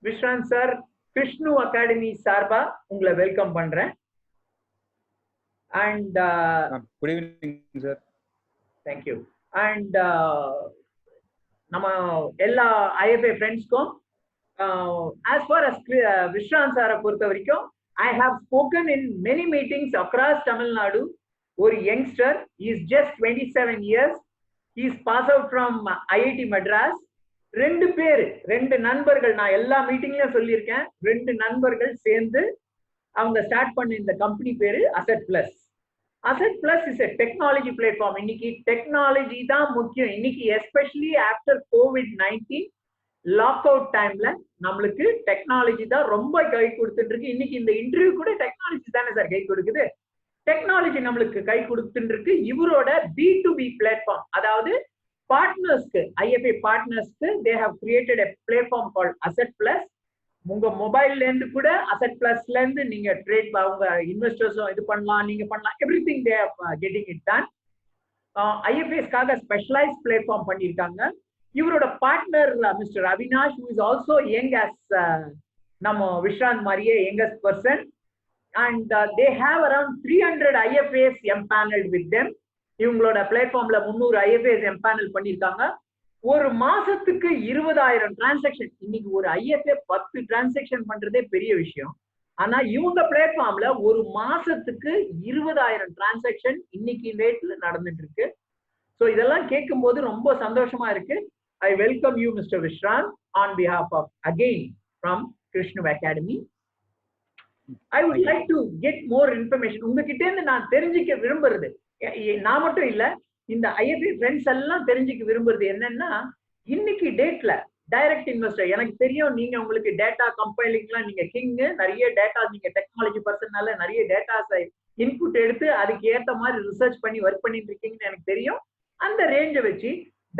Vishran sir, Krishnu Academy சார்பா உங்களை welcome பண்றேன். And good evening sir. Thank you. And நம்ம எல்லா IFA ஃப்ரெண்ட்ஸ்க்கும் as far as Vishran sir பொறுத்த வரைக்கும் I have spoken in many meetings across Tamil Nadu. ஒரு youngster, he is just 27 years. He is passed out from IIT Madras. ரெண்டு நண்பர்கள், நான் எல்லா மீட்டிங்லயும் சொல்லியிருக்கேன், ரெண்டு நண்பர்கள் சேர்ந்து அவங்க ஸ்டார்ட் பண்ண இந்த கம்பெனி பேரு asset plus. Asset plus is a technology platform. இன்னைக்கு டெக்னாலஜி தான் முக்கியம். இன்னைக்கு especially after COVID-19 log out டைம்ல நம்மளுக்கு டெக்னாலஜி தான் ரொம்ப கை கொடுத்துட்டு இருக்கு. இன்னைக்கு இந்த இன்டர்வியூ கூட டெக்னாலஜி தானே சார் கை கொடுக்குது. டெக்னாலஜி நம்மளுக்கு கை கொடுத்துட்டு இருக்கு. இவரோட B2B பிளாட்ஃபார்ம், அதாவது பார்ட்னர்ஸ்க்கு, IFA பார்ட்னர்ஸ்க்கு they have created a platform called Asset Plus. உங்க மொபைல்ல இருந்து கூட அசெட் பிளஸ்ல இருந்து நீங்க ட்ரேட், அவங்க இன்வெஸ்டர்ஸும் இது பண்ணலாம், நீங்க பண்ணலாம், everything they are getting it done. IFAஸ்க்காக ஸ்பெஷலைஸ் பிளாட்ஃபார்ம் பண்ணியிருக்காங்க. இவரோட partner mister Avinash, who is also young as நம்ம விஸ்ராந்த் மாதிரியே youngest person, and they have around 300 IFAs empaneled with them. இவங்களோட பிளாட்ஃபார்ம்ல 300 IFAs எம்பேனல் பண்ணிருக்காங்க. ஒரு மாசத்துக்கு 20,000 டிரான்சாக்ஷன். இன்னைக்கு ஒரு IFA 10 டிரான்சாக்ஷன் பண்றதே பெரிய விஷயம். ஆனா இவங்க பிளாட்ஃபார்ம்ல ஒரு மாசத்துக்கு 20,000 டிரான்சாக்ஷன் இன்னைக்கு ரேட்ல நடந்துட்டு இருக்கு. ஸோ இதெல்லாம் கேட்கும் போது ரொம்ப சந்தோஷமா இருக்கு. I welcome you mister Vishrant on behalf of again from Krishnu academy. I would like to get more information. உங்ககிட்ட இருந்து நான் தெரிஞ்சுக்க விரும்புறது, நான் மட்டும் இல்ல, இந்த IFA ஃப்ரெண்ட்ஸ் எல்லாம் தெரிஞ்சுக்க விரும்புறது என்னன்னா, இன்னைக்கு டேட்ல டைரக்ட் இன்வெஸ்டர், எனக்கு தெரியும் நீங்க உங்களுக்கு டேட்டா கம்பைலிங்லாம் நீங்க கிங், நிறைய டேட்டா, நீங்க டெக்னாலஜி பர்சனால நிறைய டேட்டாஸை இன்புட் எடுத்து அதுக்கு ஏத்த மாதிரி ரிசர்ச் பண்ணி ஒர்க் பண்ணிட்டு இருக்கீங்கன்னு எனக்கு தெரியும். அந்த ரேஞ்சை வச்சு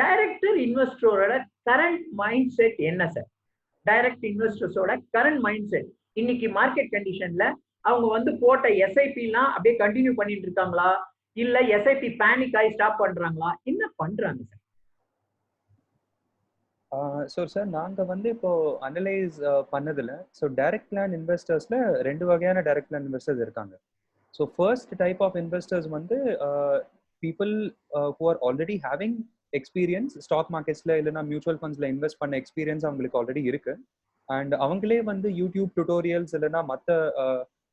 டைரக்டர் இன்வெஸ்டரோட கரண்ட் மைண்ட் செட் என்ன சார்? டைரக்ட் இன்வெஸ்டர்ஸோட கரண்ட் மைண்ட் செட் இன்னைக்கு மார்க்கெட் கண்டிஷன்ல அவங்க வந்து போட்ட SIP-லாம் அப்படியே கண்டினியூ பண்ணிட்டு இருக்காங்களா, இல்ல SIP பேனிக் ஆகி ஸ்டாப் பண்றாங்களா, என்ன பண்றாங்க சார்? சார் நாங்க வந்து இப்போ அனலைஸ் பண்ணதுல, ஸோ டைரக்ட் பிளான் இன்வெஸ்டர்ஸ்ல ரெண்டு வகையான டைரக்ட் பிளான் இன்வெஸ்டர்ஸ் இருக்காங்க. So first type of investors வந்து people who are already having experience stock மார்க்கெட்ஸ்ல இல்லைன்னா மியூச்சுவல் ஃபண்ட்ஸ்ல இன்வெஸ்ட் பண்ண எக்ஸ்பீரியன்ஸ் அவங்களுக்கு ஆல்ரெடி இருக்கு. அண்ட் அவங்களே வந்து யூடியூப் டுட்டோரியல்ஸ் இல்லைன்னா மற்ற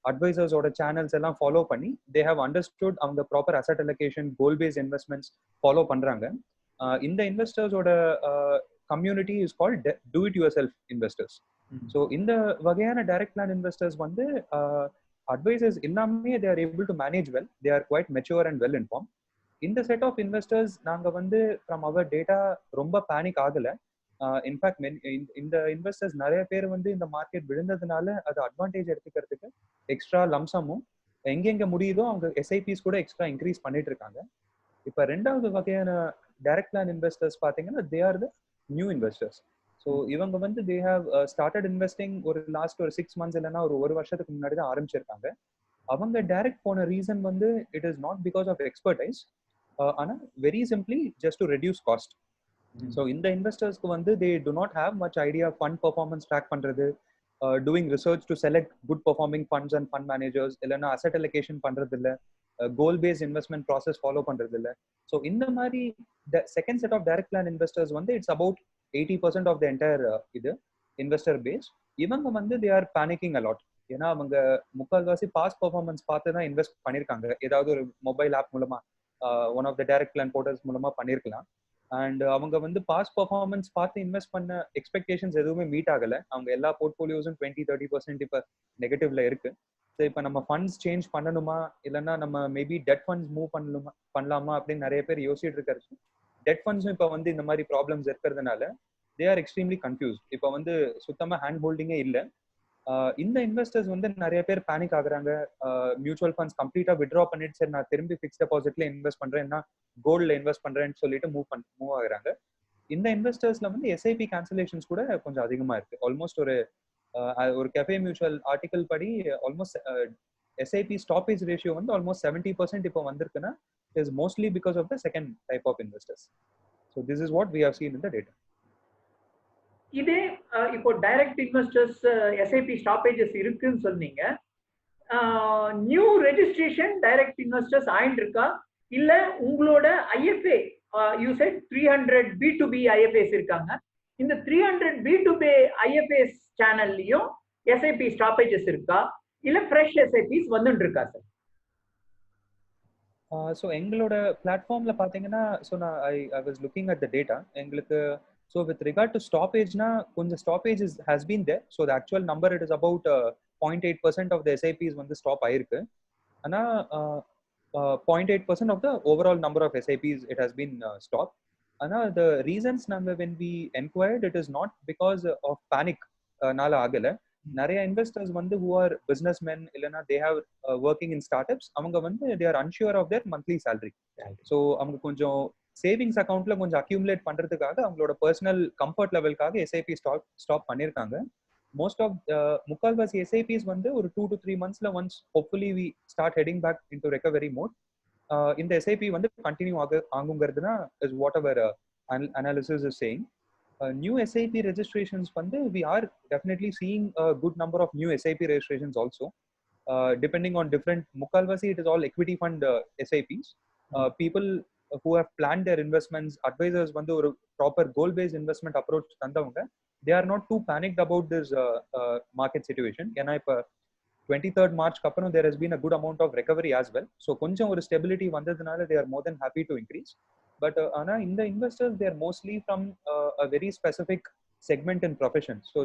அட்வைசர்ஸோட சேனல்ஸ் எல்லாம் ஃபாலோ பண்ணி தே ஹவ் அண்டர்ஸ்டுட் அவங்க proper asset allocation, goal based investments follow பண்றாங்க. இந்த இன்வெஸ்டர்ஸோட community is called do it yourself investors. So இந்த வகையான டைரக்ட் பிளான் இன்வெஸ்டர்ஸ் வந்து அட்வைசர்ஸ் எல்லாமே they are able to manage well, they are quite mature and well inform. இந்த செட் ஆஃப் இன்வெஸ்டர்ஸ் நாங்க வந்து ஃப்ரம் அவர் டேட்டா ரொம்ப பேனிக் ஆகல. இன்ஃபேக்ட் இந்த இன்வெஸ்டர்ஸ் நிறைய பேர் வந்து இந்த மார்க்கெட் விழுந்ததுனால அது அட்வான்டேஜ் எடுத்துக்கிறதுக்கு எக்ஸ்ட்ரா லம்சமும் எங்கெங்க முடியுதோ அவங்க SIPs கூட எக்ஸ்ட்ரா இன்க்ரீஸ் பண்ணிட்டு இருக்காங்க. இப்போ ரெண்டாவது வகையான டைரக்ட் பிளான் இன்வெஸ்டர்ஸ் பார்த்தீங்கன்னா they are the new investors. So இவங்க வந்து தே ஹாவ் ஸ்டார்டட் இன்வெஸ்டிங் ஒரு லாஸ்ட் ஒரு 6 months இல்லைன்னா ஒரு வருஷத்துக்கு முன்னாடி தான் ஆரம்பிச்சிருக்காங்க. அவங்க டைரக்ட் போன ரீசன் வந்து it is not because of expertise, ஆனால் very simply just to reduce cost. So இந்த இன்வெஸ்டர்ஸ்க்கு வந்து they do not have much idea fund performance track பண்றது, doing research to select good performing funds and fund managers, இல்லைன்னா asset allocation பண்றது இல்லை, goal based investment process follow பண்றது இல்லை. So இந்த மாதிரி second set of direct plan investors வந்து it's about 80% of the entire இது இன்வெஸ்டர் பேஸ். இவங்க வந்து தே ஆர் பேனிக்கிங் அலாட். ஏன்னா அவங்க முக்கால்வாசி பாஸ்ட் பர்ஃபார்மன்ஸ் பார்த்து தான் இன்வெஸ்ட் பண்ணியிருக்காங்க. ஏதாவது ஒரு மொபைல் ஆப் மூலமா, one of the direct plan portals மூலமா பண்ணியிருக்கலாம். அண்ட் அவங்க வந்து பாஸ்ட் பர்ஃபார்மன்ஸ் பார்த்து இன்வெஸ்ட் பண்ண எக்ஸ்பெக்டேஷன்ஸ் எதுவுமே மீட் ஆகலை. அவங்க எல்லா போர்ட்ஃபோலியோஸும் 20-30% இப்போ நெகட்டிவ்ல இருக்கு. ஸோ இப்போ நம்ம ஃபண்ட்ஸ் சேஞ்ச் பண்ணணுமா, இல்லைன்னா நம்ம மேபி டெட் ஃபண்ட்ஸ் மூவ் பண்ணலாமா அப்படின்னு நிறைய பேர் யோசிச்சுட்டு இருக்காரு. டெட் ஃபண்ட்ஸும் இப்போ வந்து இந்த மாதிரி ப்ராப்ளம்ஸ் இருக்கிறதுனால தே ஆர் எக்ஸ்ட்ரீம்லி கன்ஃபியூஸ். இப்போ வந்து சுத்தமாக ஹேண்ட் ஹோல்டிங்கே இல்லை. இந்த இன்வெஸ்டர்ஸ் வந்து நிறைய பேர் பேனிக் ஆகுறாங்க. மியூச்சுவல் ஃபண்ட்ஸ் கம்ப்ளீட்டா வித்ட்ரா பண்ணிட்டு சரி நான் திரும்பி ஃபிக்ஸ் டெபாசிட்ல இன்வெஸ்ட் பண்றேன்னா கோல்ட்ல இன்வெஸ்ட் பண்றேன்னு சொல்லிட்டு மூவ் ஆகுறாங்க. இந்த இன்வெஸ்டர்ஸ்ல வந்து SIP கேன்சலேஷன்ஸ் கூட கொஞ்சம் அதிகமா இருக்கு. ஆல்மோஸ்ட் ஒரு கெஃபே மியூச்சுவல் ஆர்டிகல் படி ஆல்மோஸ்ட் SIP ஸ்டாப்பேஜ் ரேஷியோ வந்து ஆல்மோஸ்ட் 70% இப்போ வந்திருக்குன்னா is mostly because of the second type of investors. So this is what we have seen in the data. இதே இப்போ டைரக்ட் இன்வெஸ்டர்ஸ் எஸ்ஐபி ஸ்டாப்பேஜஸ் இருக்குன்னு சொன்னீங்க. New registration direct investors ஆயிட்டு இருக்கா, இல்ல உங்களோட ஐஎஃப்ஏ யூ செட் 300 B2B ஐஎஃப்ஏஸ் இருக்காங்க, இந்த 300 B2B ஐஎஃப்ஏஸ் சேனல்லையும் எஸ்ஐபி ஸ்டாப்பேஜஸ் இருக்கா, இல்ல ஃப்ரெஷ் எஸ்ஐபிஸ் வந்துட்டு இருக்கா சார்? ஸோ எங்களோட பிளாட்ஃபார்ம்ல பார்த்தீங்கன்னா, ஸோ நான் I was looking at the data. எங்களுக்கு ஸோ வித் ரிகார்ட் டு ஸ்டாப்பேஜ்னா கொஞ்சம் stoppage has been there. So the actual number it is about 0.8% of the SIPs வந்து ஸ்டாப் ஆயிருக்கு. ஆனால் 0.8% of the overall number of SIPs it has been stop. ஆனால் the reasons நாங்கள் when we enquired it is not because of panic நால ஆகலை. நிறைய investors வந்து who are businessmen இல்லைன்னா they have working in startups, அவங்க வந்து they are unsure of their monthly salary. So அவங்க கொஞ்சம் சேவிங்ஸ் அக்கௌண்ட்ல கொஞ்சம் அக்யூமுலேட் பண்றதுக்காக அவங்களோட பர்சனல் கம்ஃபர்ட் லெவலுக்காக எஸ்ஐபி ஸ்டாப் பண்ணியிருக்காங்க. மோஸ்ட் ஆஃப் முக்கால்வாசி எஸ்ஐபிஸ் வந்து ஒரு 2 to 3 monthsல once hopefully we start heading back into recovery mode. இந்த எஸ்ஐபி வந்து கண்டினியூ ஆகுங்கிறது தான் is whatever analysis is saying. New SIP registrations வந்து we are definitely seeing a good number of new SIP registrations also, depending on different mukalvasi it is all equity fund SIPs. People who have planned their investments, advisors வந்து ஒரு proper goal based investment approach தந்தவங்க, they are not too panicked about this market situation. ஏன்னா இப்ப 23rd March அப்புறம் there has been a good amount of recovery as well. So கொஞ்சம் ஒரு stability வந்ததுனால they are more than happy to increase. But Anna, in the investors, they are mostly from a very specific segment and profession. So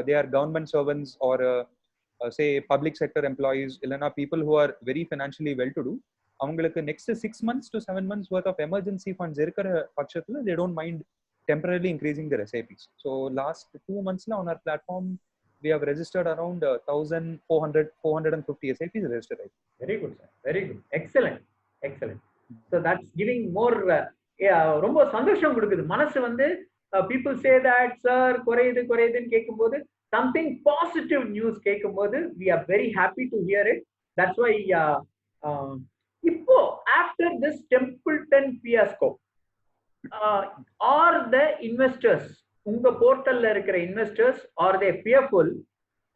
they are government servants or say public sector employees, illana people who are very financially well-to-do. Avangalukku next 6 months to 7 months worth of emergency funds irukra pakshathula they don't mind temporarily increasing their SIPs. So last 2 months la on our platform we have registered around 450 SIPs registered. Very good sir, very good, excellent, excellent. So that's giving more ரொம்ப சந்தோஷம் கொடுக்குது மனசு வந்து. people say that sir குறையுதுன்னு கேட்கும்போது something positive news கேட்கும்போது we are very happy to hear it. That's why இப்போ after this Templeton fiasco are the investors, உங்க போர்ட்டல்ல இருக்கிற investors, are they fearful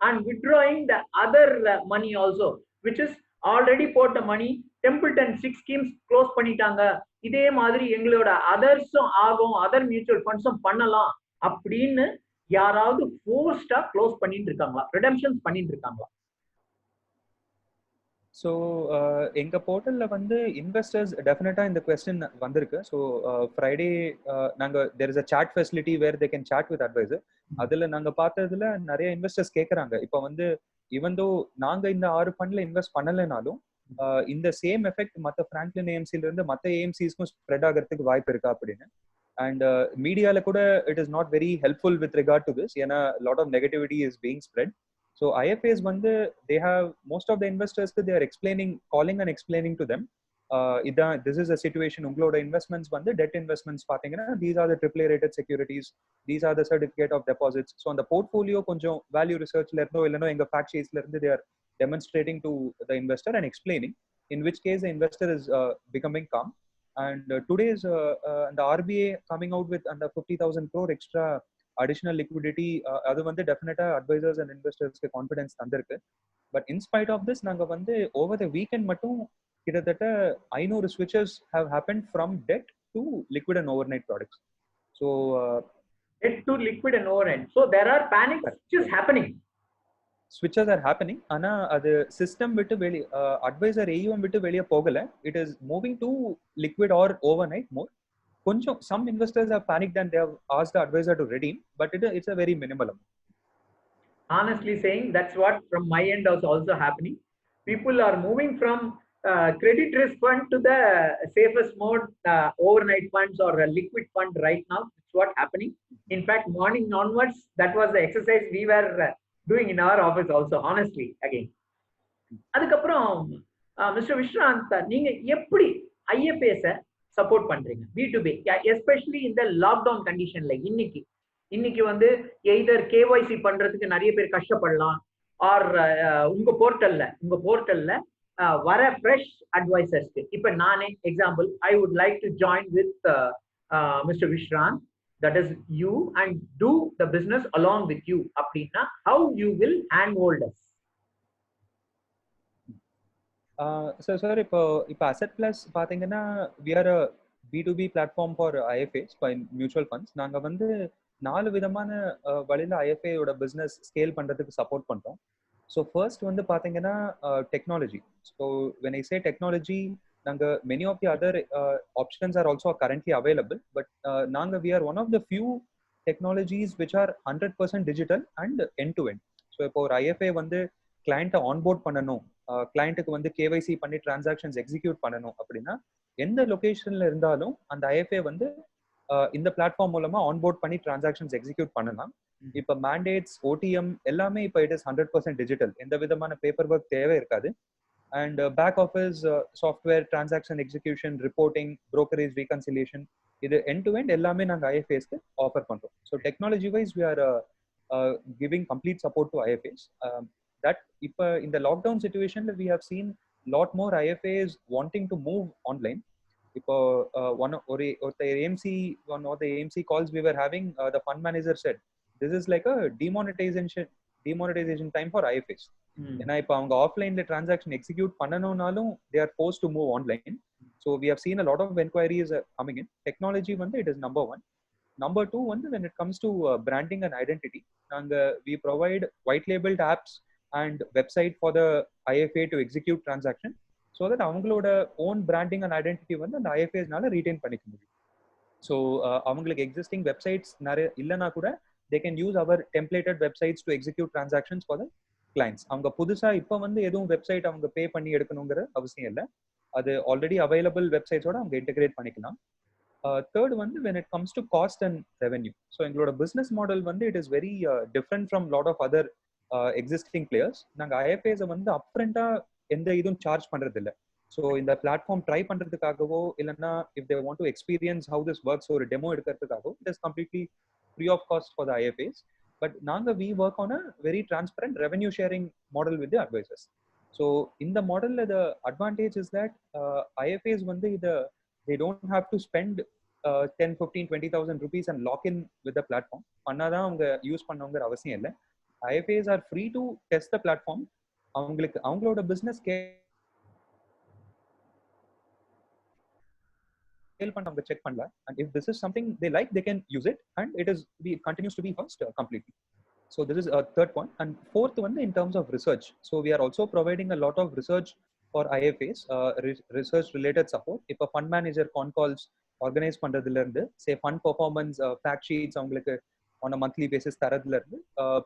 and withdrawing the other money also, which is already போட்ட money Templeton 6 schemes close பண்ணிட்டாங்க, இதே மாதிரி எங்களோட அதர்ஸும் ஆகும், other mutual ஃபண்ட்ஸும் பண்ணலாம் அப்படின்னு யாராவது ஃபோர்ஸ்டா க்ளோஸ் பண்ணிட்டு இருக்காங்களா, ரிடெம்ஷன்ஸ் பண்ணிட்டு இருக்காங்களா? ஸோ எங்க போர்ட்டல்ல வந்து இன்வெஸ்டர்ஸ் டெஃபினட்டா இந்த கொஸ்டின் வந்திருக்கு. ஸோ ஃப்ரைடே நாங்க there is a chat facility where they can chat with advisor. அதுல நாங்க பார்த்ததுல நிறைய இன்வெஸ்டர்ஸ் கேட்கறாங்க, இப்போ வந்து ஈவன் தோ நாங்க இந்த 6 ஃபண்ட்ல இன்வெஸ்ட் பண்ணலைனாலும் இந்த சேம் எஃபெக்ட் மற்ற பிராங்க்லின் ஏஎம்சில இருந்து மற்ற ஏஎம்சிஸ்க்கும் ஸ்ப்ரெட் ஆகிறதுக்கு வாய்ப்பு இருக்கா அப்படின்னு. அண்ட் மீடியால கூட it is not very helpful with regard to this, ஏன்னா lot of negativity is being spread. So IFAs வந்து they have most of the இன்வெஸ்டர்ஸ்க்கு they are calling and explaining to them, இதான் திஸ் இஸ் அ சிச்சுவேஷன், உங்களோட investments வந்து debt investments பார்த்தீங்கன்னா these are the AAA rated securities, these are the certificate of deposits. So அந்த portfolio கொஞ்சம் value ரிசர்ச்ல இருந்தோ இல்லைனோ எங்க ஃபேக்ட் ஷீட்ஸ்ல இருந்து they are demonstrating to the investor and explaining, in which case the investor is becoming calm. And today's the RBI coming out with under 50,000 crore extra additional liquidity, adu vandu definitely advisors and investors ku confidence thandirukku. But in spite of this naanga vandu over the weekend mattum kidathata 500 switches have happened from debt to liquid and overnight products. So debt to liquid and overnight, so there are panic switches happening. Switches are happening, ஆனா அது system விட்டு வெளியே advisor ஏயும் விட்டு வெளியே போகல. It is moving to liquid or overnight more. கொஞ்சம் some investors have panicked and they have asked the advisor to redeem, but it's a very minimal amount. Honestly saying, that's what from my end is also happening. People are moving from credit risk fund to the safest mode, overnight funds or a liquid fund right now. It's what happening. In fact, morning onwards, that was the exercise we were doing in our office also, honestly again. அதுக்கப்புறம் mister விஸ்ராந்த், நீங்க எப்படி ஐஎஃப்ஏஸ support பண்றீங்க B2B, especially இந்த lockdown கண்டிஷன்ல? இன்னைக்கு வந்து either KYC பண்றதுக்கு நிறைய பேர் கஷ்டப்படலாம், ஆர் உங்க போர்ட்டல்ல வர ஃப்ரெஷ் அட்வைசர்ஸ்க்கு, இப்ப நானே example I would like to join with mister Vishrant. that is you, and do the business along with you அப்படின்னா how you will handhold us? So sir, இப்போ Asset Plus பாத்தீங்கன்னா we are a B2B platform for IFAs for mutual funds. நாங்க வந்து 4 விதமான வழியில IFA ஓட business scale பண்றதுக்கு support பண்றோம். ஸோ ஃபர்ஸ்ட் வந்து பாத்தீங்கன்னா technology. So when I say technology, நாங்க many of the other options are also currently available, but நாங்க we are one of the few technologies which are 100% digital and end to end. So இப்போ ஒரு IFA வந்து கிளைண்ட்டை onboard பண்ணணும், கிளைண்ட்டுக்கு வந்து KYC பண்ணி transactions execute பண்ணணும் அப்படின்னா எந்த லொகேஷன்ல இருந்தாலும் அந்த ஐஎஃப்ஏ வந்து இந்த பிளாட்ஃபார்ம் மூலமா ஆன்போர்ட் பண்ணி டிரான்சாக்ஷன்ஸ் எக்ஸிக்யூட் பண்ணலாம். இப்போ மேண்டேட்ஸ், ஓடிஎம் எல்லாமே இப்போ இட் இஸ் 100% டிஜிட்டல். எந்த விதமான பேப்பர் ஒர்க் தேவை இருக்காது. And back office software, transaction execution, reporting, brokerage, reconciliation, இது எண்ட் டு எண்ட் எல்லாமே நாங்கள் ஐஎஃப்ஏஸ்க்கு ஆஃபர் பண்றோம். So technology wise we are giving complete support to IFAs. That in the lockdown situation we have seen lot more IFAs wanting to move online. One of the AMC calls we were having, the fund manager said this is like a demonetization time for IFAs. ஏன்னா இப்போ அவங்க ஆஃப்லைன்ல transaction execute பண்ணணும்னாலும் they are forced to move online. So we have seen a lot of enquiries coming in. Technology வந்து it is number one. Number two வந்து when it comes to branding and identity, we provide white labeled apps and website for the IFA to execute transaction, so that அவங்களோட own branding and identity வந்து அந்த IFAsனால retain பண்ணிக்க முடியும். So அவங்களுக்கு existing websites நிறைய இல்லைனா கூட they can use our templated websites to execute transactions for the clients. அவங்க புதுசா இப்போ வந்து எதுவும் வெப்சைட் அவங்க பே பண்ணி எடுக்கணுங்கிற அவசியம் இல்லை. அது ஆல்ரெடி அவைலபிள் வெப்சைட்ஸோட அவங்க இன்டெகிரேட் பண்ணிக்கலாம். தேர்ட் வந்து when it comes to cost and revenue, so எங்களோட பிஸ்னஸ் மாடல் வந்து it is very different from lot of other existing players. நாங்கள் ஐஎஃப்ஏஸை வந்து அப்ரண்டா எந்த இதுவும் சார்ஜ் பண்றது இல்லை. ஸோ இந்த பிளாட்ஃபார்ம் ட்ரை பண்றதுக்காகவோ இல்லைன்னா if they want to experience how this works ஒரு டெமோ எடுக்கிறதுக்காகவோ it is completely free of cost for the IFAs. But நாங்கள் we work on a very transparent revenue sharing model with the advisors. So இந்த மாடலில் the advantage is that IFAs வந்து இதை they don't have to spend 10, 15, 20,000 rupees and lock in with the platform. பண்ணாதான் அவங்க use பண்ணவங்கிற அவசியம் இல்லை. IFAs are free to test the platform. அவங்களோட business scale பண்ண அவங்க check பண்ணல, and if this is something they like they can use it, and it continues to be first completely. So this is a third point. And fourth one in terms of research, so we are also providing a lot of research for IFAs, research related support. If a fund manager con calls organize பண்றதுல இருந்து say fund performance fact sheets அவங்களுக்கு on a monthly basis தரதுல இருந்து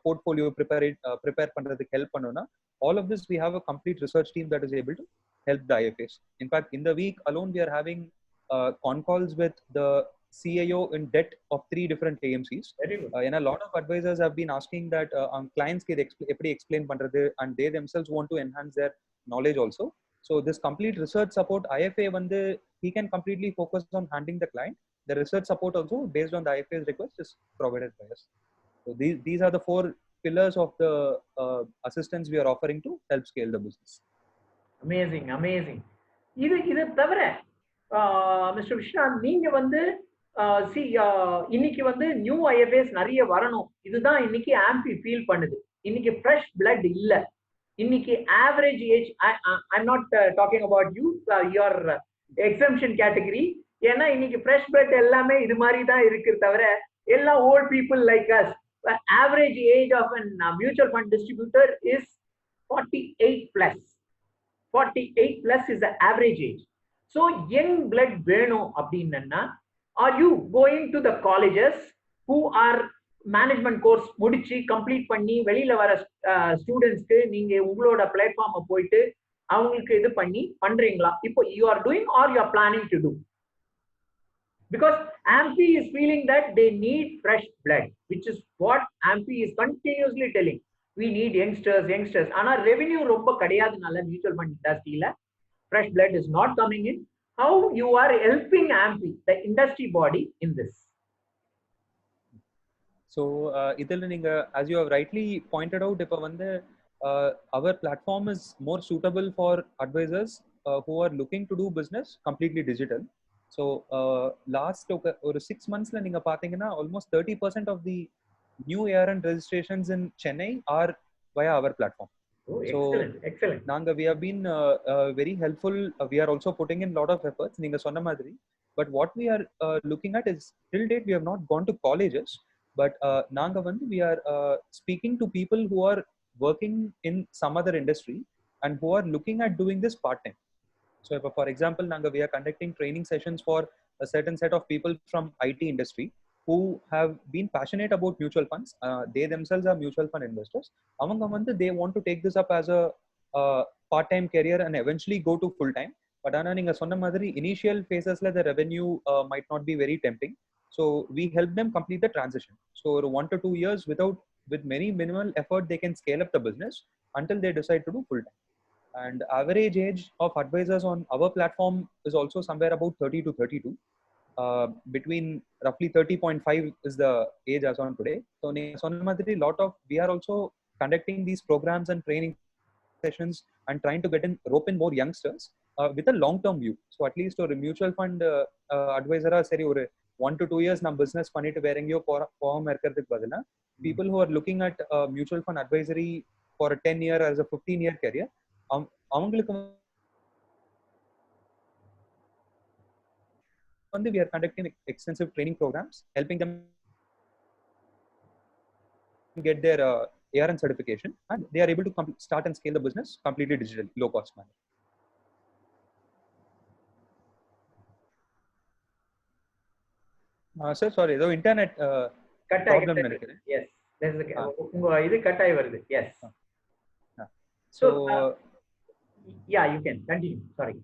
portfolio prepare பண்றதுக்கு help பண்ணோம்னா all of this we have a complete research team that is able to help the IFAs. In fact, in the week alone we are having con calls with the CIO in debt of 3 different AMCs. And a lot of advisors have been asking that clients எப்படி explain பண்றது, and they themselves want to enhance their knowledge also. So this complete research support, IFA வந்து he can completely focus on handling the client. The research support also based on the IFA's request is provided by us. So these are the 4 pillars of the assistance we are offering to help scale the business. Amazing. இது தவிர mister Viswanath, நீங்க வந்து இன்னைக்கு வந்து new ஐஎஃப்ஏஸ் நிறைய வரணும், இதுதான் இன்னைக்கு ஆம்பி ஃபீல் பண்ணுது. இன்னைக்கு ஃப்ரெஷ் பிளட் இல்ல. இன்னைக்கு average age, I'm not talking about you, your exemption category. ஏன்னா இன்னைக்கு ஃப்ரெஷ் பிளட் எல்லாமே இது மாதிரி தான் இருக்கு தவிர எல்லாம் old people like us. Average age of an mutual fund distributor is 48 plus. 48 plus is the average age. So young blood வேணும் அப்படின்னா, are you going to the colleges who are management course முடிச்சு complete பண்ணி வெளியில வர ஸ்டூடெண்ட்ஸ்க்கு நீங்க உங்களோட பிளாட்ஃபார்மை போயிட்டு அவங்களுக்கு இது பண்ணி பண்றீங்களா? இப்போ you are doing or you are planning to do? Because AMFI is feeling that they need fresh blood, which is what AMFI is continuously telling. We need youngsters. ஆனா ரெவென்யூ ரொம்ப கிடையாதுனால மியூச்சுவல் ஃபண்ட் இண்டஸ்ட்ரியில fresh blood is not coming in. How you are helping AMFI, the industry body, in this? So இதில் நீங்க as you have rightly pointed out, இப்போ வந்து our platform is more suitable for advisors who are looking to do business completely digital. So last ஒரு 6 monthsல நீங்க பாத்தீங்கன்னா almost 30% of the new ARN registrations in Chennai are via our platform. Oh, so excellent. Nanga, we have been very helpful. We are also putting in a lot of efforts. Ninga sonna madri. But what we are looking at is, till date, we have not gone to colleges. But Nanga vandu, we are speaking to people who are working in some other industry and who are looking at doing this part time. So, if, for example, Nanga, we are conducting training sessions for a certain set of people from IT industry who have been passionate about mutual funds. They themselves are mutual fund investors. Avanga vandu, they want to take this up as a part-time career and eventually go to full-time. But ana neenga sonna madri, initial phases la the revenue might not be very tempting. So we help them complete the transition. So 1 to 2 years with very minimal effort, they can scale up the business until they decide to do full-time. And average age of advisors on our platform is also somewhere about 30 to 32. Between roughly 30.5 is the age as on today. So we are also conducting these programs and training sessions and trying to rope in more youngsters with a long-term view. So at least or a mutual fund advisor seri or 1 to 2 years na business pannittu verengiyo povam irukradhukku badala people who are looking at mutual fund advisory for a 10 year as a 15-year career, avangalukku we are conducting extensive training programs, helping them get their ARN certification, and they are able to start and scale the business completely digital, low cost manner. Sir, sorry, the internet problem nenikkren. Yes, there's unga idu cut ayi varudhu. Yes. So yeah, you can continue. Sorry.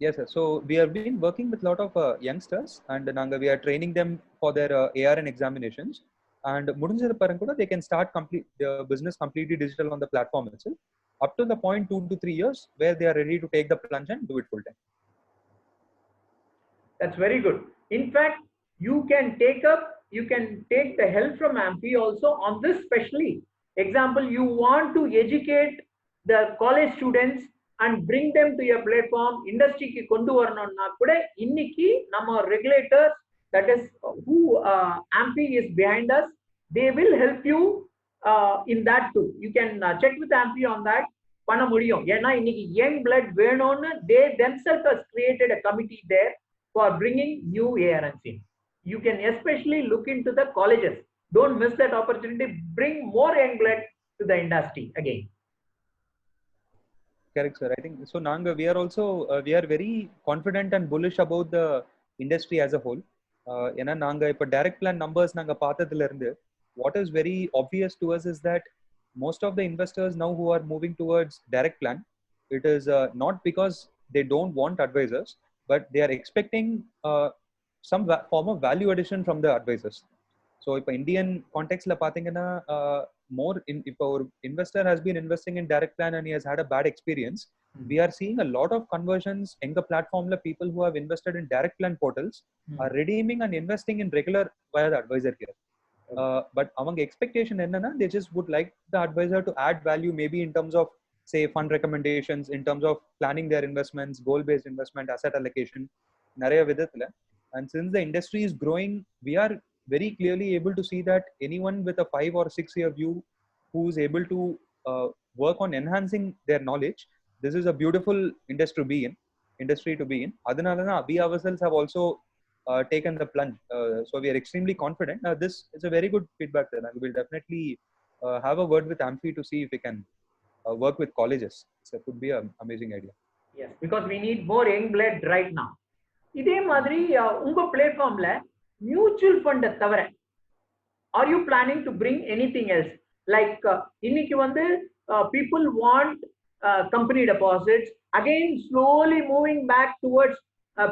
Yes, sir. So we have been working with a lot of youngsters, and Nanga, we are training them for their ARN examinations. And mudinjadhu parankuda, they can start the business completely digital on the platform itself, up to the point 2 to 3 years where they are ready to take the plunge and do it full time. That's very good. In fact, you can take the help from AMFI also on this specially. Example, you want to educate the college students and bring them to your platform, industry ki kondu varanonna kuda inniki nama regulators, that is who AMFI is behind us, they will help you in that too. You can check with AMFI on that. Panna mudiyum ena inniki young blood venonu, they themselves has created a committee there for bringing new ARNs in. You can especially look into the colleges. Don't miss that opportunity. Bring more young blood to the industry again. Correct, sir. I think so. Nanga, we are also we are very confident and bullish about the industry as a whole. Ena Nanga ipo direct plan numbers Nanga paathathila irundhu, what is very obvious to us is that most of the investors now who are moving towards direct plan, it is not because they don't want advisors, but they are expecting some form of value addition from the advisors. So if Indian context la pathina more if our investor has been investing in direct plan and he has had a bad experience, we are seeing a lot of conversions in the platform la people who have invested in direct plan portals are redeeming and investing in regular via the advisor here. But among expectation enna, they just would like the advisor to add value, maybe in terms of say fund recommendations, in terms of planning their investments, goal based investment, asset allocation, nariya vidathila. And since the industry is growing, we are very clearly able to see that anyone with a 5 or 6 year view who is able to work on enhancing their knowledge, this is a beautiful industry to be in. Adanalana we ourselves have also taken the plunge. So we are extremely confident. This is a very good feedback then. I will definitely have a word with AMFI to see if we can work with colleges. So it could be an amazing idea. Yes, because we need more young blood right now. இதே மாதிரி உங்க பிளாட்ஃபார்ம்ல mutual fund தவிர are you planning to bring anything else, like இன்னைக்கு வந்து people want company deposits, again slowly moving back towards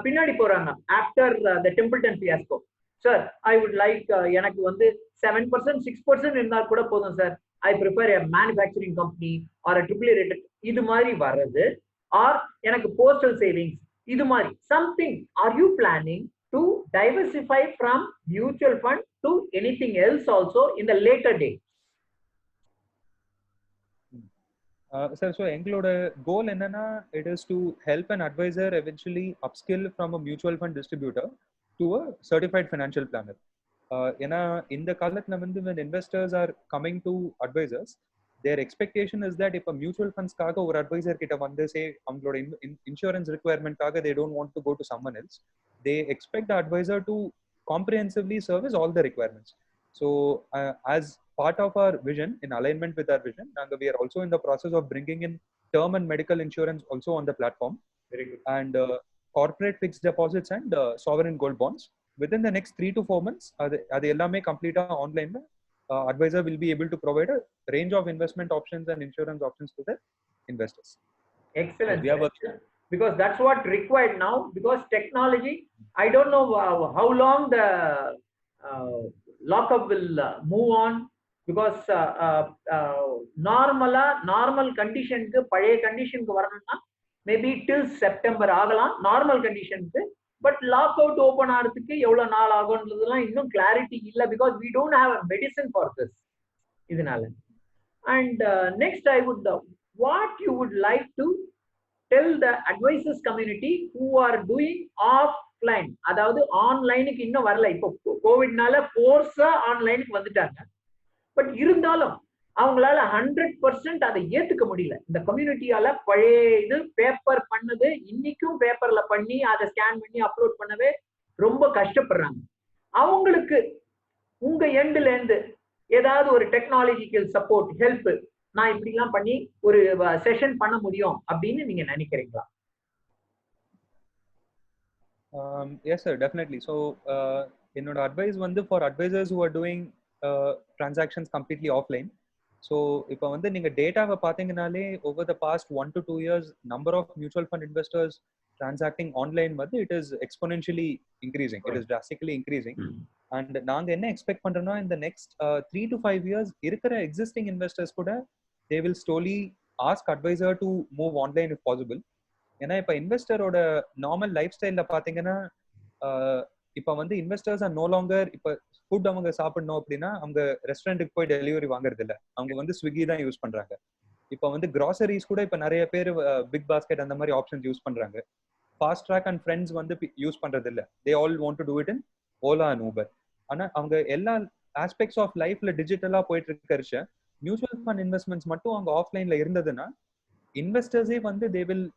பின்னாடி போறாங்க after the Templeton fiasco. Sir, I would like எனக்கு வந்து 7% 6% இருந்தா கூட போதும் sir, I prefer a manufacturing company or a AAA rated, இது மாதிரி வர்றது, or எனக்கு postal savings, இது மாதிரி something. Are you planning to diversify from mutual fund to anything else also in the later day? Sir, so எங்களோட goal என்னன்னா it is to help an advisor eventually upskill from a mutual fund distributor to a certified financial planner. ஏன்னா இந்த காலத்துல வந்து when investors are coming to advisors, their expectation is that இப்ப mutual fundsக்காக ஒரு advisor கிட்ட வந்து say அவங்களோட insurance requirementக்காக they don't want to go to someone else. They expect the advisor to comprehensively service all the requirements. So as part of our vision, in alignment with our vision, and we are also in the process of bringing in term and medical insurance also on the platform. Very good. And corporate fixed deposits and sovereign gold bonds. Within the next 3 to 4 months, adu ellame complete online. Advisor will be able to provide a range of investment options and insurance options to the investors. Excellent. Because that's what required now. Because technology, I don't know how long the lockup will move on. Because normal condition ku palaye condition ku varanumna maybe till September ஆகலாம் normal condition ku, but lockout open ஆகிறதுக்கு எவ்வளவு நாள் ஆகும்ன்றதுலாம் இன்னும் clarity இல்ல, because we don't have a medicine for this இதனால. And next I would what you would like to tell the advisors community who are doing offline, அதாவது ஆன்லைனுக்கு இன்னும் வரல, இப்போ கோவிட்னால ஃபோர்ஸா ஆன்லைனுக்கு வந்துட்டாங்க, பட் இருந்தாலும் அவங்களால 100% அதை ஏத்துக்க முடியல. இந்த கம்யூனிட்டியால பழைய இது பேப்பர் பண்ணது இன்னைக்கும் பேப்பர்ல பண்ணி அதை ஸ்கேன் பண்ணி அப்லோட் பண்ணவே ரொம்ப கஷ்டப்படுறாங்க. அவங்களுக்கு உங்க எண்ட்ல இருந்து ஏதாவது ஒரு டெக்னாலஜிக்கல் சப்போர்ட் ஹெல்ப், நான் இப்படி எல்லாம் பண்ணி ஒரு செஷன் பண்ண முடியும் அப்படின்னு நீங்க நினைக்கிறீங்களா? Yes sir, definitely. So என்னோட advice வந்து for advisors who are doing transactions completely offline. So இப்போ வந்து நீங்க டேட்டாவை பார்த்தீங்கனாலே over the past 1 to 2 years number of mutual fund investors transacting online வந்து it is exponentially increasing. It is drastically increasing. And நாங்க என்ன expect பண்றோம்னா in the next 3 to 5 years இருக்கிற existing investors கூட they will slowly ask advisor to move online if possible. ஏன்னா இப்போ இன்வெஸ்டரோட normal life ஸ்டைல்ல பார்த்தீங்கன்னா இப்போ வந்து இன்வெஸ்டர்ஸ் ஆர் நோ லாங்கர் இப்போ ஃபுட் அவங்க சாப்பிடணும் அப்படின்னா அவங்க ரெஸ்டாரண்ட்டுக்கு போய் டெலிவரி வாங்குறது இல்லை, அவங்க வந்து ஸ்விக்கி தான் யூஸ் பண்றாங்க. இப்போ வந்து கிராசரிஸ் கூட இப்போ நிறைய பேர் பிக் பாஸ்கெட் அந்த மாதிரி ஆப்ஷன்ஸ் யூஸ் பண்றாங்க. ஃபாஸ்ட் ட்ராக் அண்ட் ஃப்ரெண்ட்ஸ் வந்து யூஸ் பண்றது இல்லை, they all want to do it in Ola and Uber. ஆனா அவங்க எல்லா ஆஸ்பெக்ட்ஸ் ஆஃப் லைஃப்ல டிஜிட்டலா போயிட்டு இருக்கிறச்ச மியூச்சுவல் ஃபண்ட் இன்வெஸ்ட்மெண்ட்ஸ் மட்டும் அவங்க ஆஃப்லைன்ல இருந்ததுன்னா இன்வெஸ்டர்ஸே வந்து they will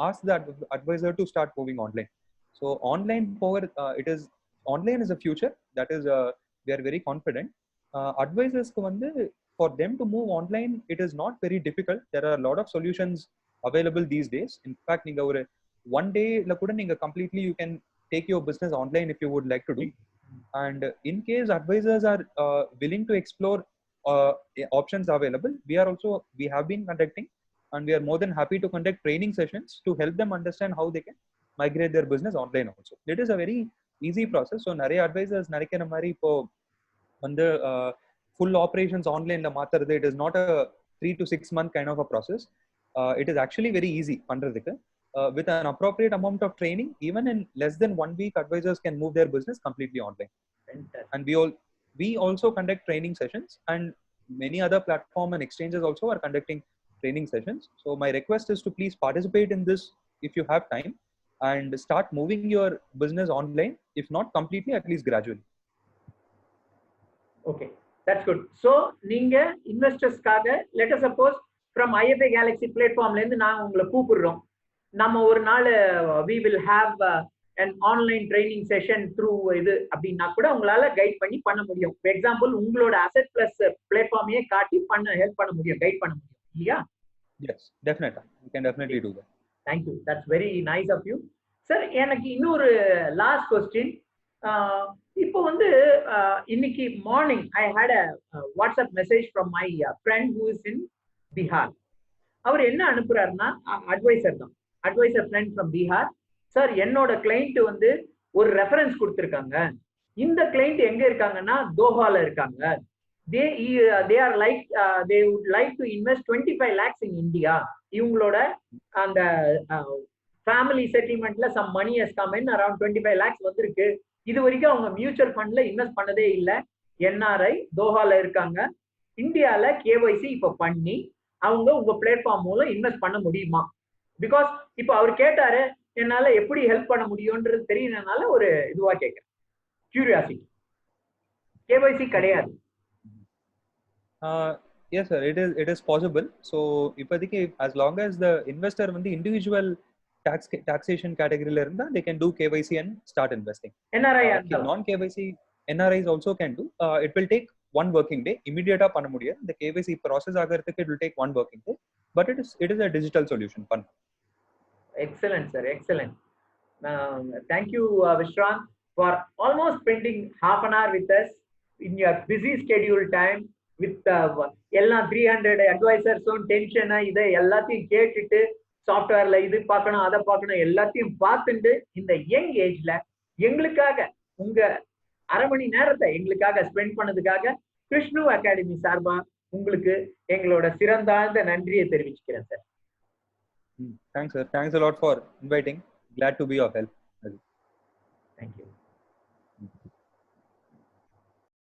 ask the advisor to start moving online. So online power, online is a future, that is we are very confident. Advisors ku vandu for them to move online it is not very difficult. There are a lot of solutions available these days. In fact neenga oru one day la kuda neenga completely you can take your business online if you would like to do. And in case advisors are willing to explore options available, we have been conducting and we are more than happy to conduct training sessions to help them understand how they can migrate their business online also. It is a very easy process. So நிறைய advisors நினைக்கிற மாதிரி இப்போ வந்து full operations online la மாத்துறது it is not a 3 to 6 month kind of a process. It is actually very easy பண்றதுக்கு. With an appropriate amount of training, even in less than 1 week advisors can move their business completely online. And we also conduct training sessions, and many other platform and exchanges also are conducting training sessions. So my request is to please participate in this if you have time and start moving your business online, if not completely, at least gradually. Okay, that's good. So நீங்க investors காக let us suppose from IFA Galaxy platformல இருந்து நாங்க உங்களை கூப்பிடுறோம், நம்ம ஒரு நாள் we will have an online training session through இது அப்படின்னா கூட உங்களால கைட் பண்ண முடியும். For example உங்களோட asset plus platformயே காட்டி ஹெல்ப் பண்ண முடியும், கைட் பண்ண முடியும் இல்லையா? Yes, definitely. We can definitely do that. Thank you. That's very nice of you. Sir, எனக்கு இன்னொரு last question. இப்போ வந்து இன்னைக்கு morning I had a WhatsApp message from my friend who is in Bihar. அவர் என்ன அனுப்புறாருன்னா advisor friend from Bihar. Sir என்னோட client வந்து ஒரு ரெஃபரன்ஸ் கொடுத்துருக்காங்க, இந்த கிளைண்ட் எங்க இருக்காங்கன்னா தோஹால இருக்காங்க. they are like they would like to invest 25 lakhs in India. இவங்களோட அந்த family செட்டில்மெண்ட்ல some money has come in, around 25 lakhs வந்திருக்கு. இது வரைக்கும் அவங்க மியூச்சுவல் ஃபண்ட்ல இன்வெஸ்ட் பண்ணதே இல்லை. NRI தோஹால இருக்காங்க, இந்தியால KYC இப்ப பண்ணி அவங்க உங்க பிளாட்ஃபார்ம் மூலம் இன்வெஸ்ட் பண்ண முடியுமா? பிகாஸ் இப்போ அவர் கேட்டாரு, என்னால எப்படி ஹெல்ப் பண்ண முடியும்ன்றது தெரியறதுனால ஒரு இதுவா கேட்கிறேன், கியூரியாசிட்டி. கேஒய்சி கிடையாது. Yes sir, it is possible. So இப்போதைக்கு as long as the investor வந்து individual taxation category la இருந்தா they can do KYC and start investing. NRI non KYC NRIs also can do. It will take one working day. Immediate பண்ண முடியாது. The KYC process ஆகிறதுக்கு it will take one working day, but it is a digital solution. Excellent sir, excellent. Thank you Vishrant for almost spending half an hour with us in your busy schedule time with எல்லாம் 300 அட்வைசர்ஸும் டென்ஷனா இதை எல்லாத்தையும் கேட்டுட்டு சாஃப்ட்வேர்ல இது பார்க்கணும் அதை பார்க்கணும் எல்லாத்தையும் பார்த்துட்டு இந்த யங் ஏஜ்ல எங்களுக்காக உங்க அரை மணி நேரத்தை எங்களுக்காக ஸ்பெண்ட் பண்ணதுக்காக கிருஷ்ணு அகாடமி சார்பா உங்களுக்கு எங்களோட சிறந்தாழ்ந்த நன்றியை தெரிவிச்சுக்கிறேன் sir. Thanks sir, thanks a lot for inviting. Glad to be of help. Thank you.